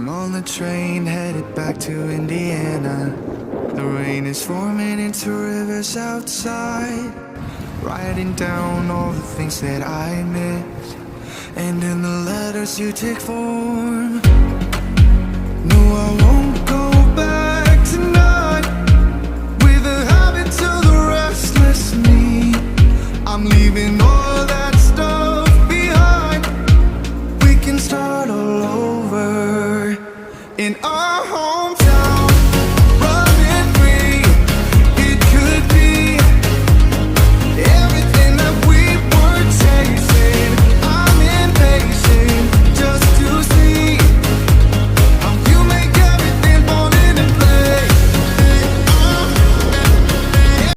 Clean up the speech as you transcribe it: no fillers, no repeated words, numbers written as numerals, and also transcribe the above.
I'm on the train headed back to Indiana. The rain is forming into rivers outside, writing down all the things that I miss, and in the letters you take form. No, I won't go